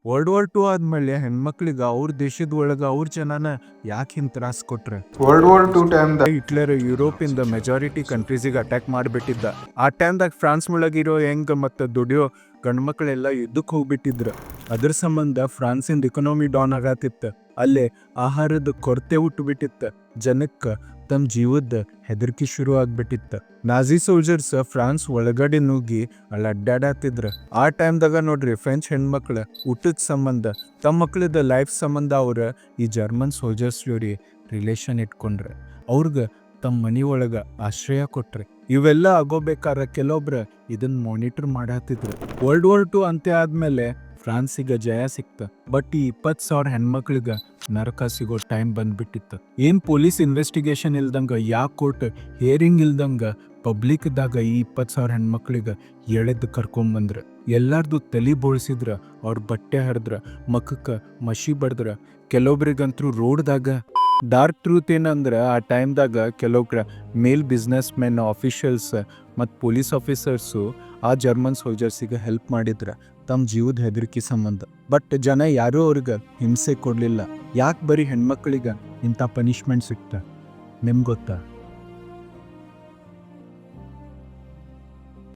World war 2 ಆದ್ಮೇಲೆ ಹೆಣ್ಮಕ್ಳಿಗೆ ಅವ್ರ ದೇಶದ ಒಳಗ ಅವ್ರ ಜನನ ಯಾಕೆ ಹಿಂಗೆ ತ್ರಾಸ ಕೊಟ್ರೆ? ವರ್ಲ್ಡ್ ವಾರ್ 2 ಟೈಮ್ದಾಗ ಹಿಟ್ಲರ್ ಯುರೋಪಿಂದ ಮೆಜಾರಿಟಿ ಕಂಟ್ರೀಸಿಗೆ ಅಟ್ಯಾಕ್ ಮಾಡಿಬಿಟ್ಟಿದ್ದ. ಆ ಟೈಮ್ದಾಗ ಫ್ರಾನ್ಸ್ ಒಳಗಿರೋ ಹೆಂಗ್ ಮತ್ತು ದುಡಿಯೋ ಗಂಡ್ಮಕ್ಳೆಲ್ಲ ಯುದ್ಧಕ್ಕೆ ಹೋಗ್ಬಿಟ್ಟಿದ್ರು. ಅದ್ರ ಸಂಬಂಧ ಫ್ರಾನ್ಸಿಂದ ಇಕನಾಮಿ ಡೌನ್ ಆಗತ್ತಿತ್ತು. ಅಲ್ಲೇ ಆಹಾರದ ಕೊರತೆ ಹುಟ್ಟುಬಿಟ್ಟಿತ್ತು. ಜನಕ್ಕೆ ತಮ್ಮ ಜೀವದ ಹೆದರಿಕೆ ಶುರು ಆಗ್ಬಿಟ್ಟಿತ್ತು. ನಾಜಿ ಸೋಲ್ಜರ್ಸ್ ಫ್ರಾನ್ಸ್ ಒಳಗಡೆ ನುಗ್ಗಿ ಅಲ್ಲಿ ಅಡ್ಡಾಡತ್ತಿದ್ರು. ಆ ಟೈಮ್ದಾಗ ನೋಡ್ರಿ, ಫ್ರೆಂಚ್ ಹೆಣ್ಮಕ್ಳು ಊಟದ ಸಂಬಂಧ ತಮ್ಮ ಮಕ್ಳದ ಲೈಫ್ ಸಂಬಂಧ ಅವ್ರ ಈ ಜರ್ಮನ್ ಸೋಲ್ಜರ್ಸ್ ಜೋಡಿ ರಿಲೇಷನ್ ಇಟ್ಕೊಂಡ್ರೆ, ಅವ್ರಿಗೆ ತಮ್ಮ ಮನೆ ಒಳಗೆ ಆಶ್ರಯ ಕೊಟ್ರೆ. ಇವೆಲ್ಲ ಆಗೋಬೇಕಾದ್ರೆ ಕೆಲವೊಬ್ರು ಇದನ್ನ ಮಾನಿಟರ್ ಮಾಡತ್ತಿದ್ರು. ವರ್ಲ್ಡ್ ವಾರ್ 2 ಅಂತ್ಯ ಆದ್ಮೇಲೆ ಫ್ರಾನ್ಸಿಗೆ ಜಯ ಸಿಕ್ತ. ಬಟ್ ಈ 20,000 ಹೆಣ್ಮಕ್ಳಿಗೆ ನರಕ ಸಿಗೋ ಟೈಮ್ ಬಂದ್ಬಿಟ್ಟಿತ್ತು. ಏನ್ ಪೊಲೀಸ್ ಇನ್ವೆಸ್ಟಿಗೇಷನ್ ಇಲ್ದಂಗ, ಯಾ ಕೋರ್ಟ್ ಹಿಯರಿಂಗ್ ಇಲ್ದಂಗ ಪಬ್ಲಿಕ್ದಾಗ ಈ 20,000 ಹೆಣ್ಮಕ್ಳಿಗೆ ಎಳೆದು ಕರ್ಕೊಂಬಂದ್ರ. ಎಲ್ಲಾರ್ದು ತಲೆ ಬೋಳ್ಸಿದ್ರ, ಅವ್ರ ಬಟ್ಟೆ ಹರಿದ್ರ, ಮಖಕ್ಕೆ ಮಸಿ ಬಡ್ದ್ರ. ಕೆಲವೊಬ್ರಿಗಂತೂ ರೋಡ್ದಾಗ. ಡಾರ್ಕ್ ಟ್ರೂತ್ ಏನಂದ್ರೆ, ಆ ಟೈಮ್ದಾಗ ಕೆಲವೊಬ್ರ ಮೇಲ್ ಬಿಸ್ನೆಸ್ ಮೆನ್, ಆಫೀಷಿಯಲ್ಸ್ ಮತ್ತು ಪೊಲೀಸ್ ಆಫೀಸರ್ಸು ಆ ಜರ್ಮನ್ ಸೋಲ್ಜರ್ಸಿಗೆ ಹೆಲ್ಪ್ ಮಾಡಿದ್ರ ತಮ್ಮ ಜೀವದ ಹೆದರಿಕೆ ಸಂಬಂಧ. ಬಟ್ ಜನ ಯಾರೂ ಅವ್ರಿಗೆ ಹಿಂಸೆ ಕೊಡಲಿಲ್ಲ. ಯಾಕೆ ಬರೀ ಹೆಣ್ಮಕ್ಳಿಗೆ ಇಂಥ ಪನಿಷ್ಮೆಂಟ್ ಸಿಕ್ತ? ನಿಮ್ಗೆ ಗೊತ್ತಾ?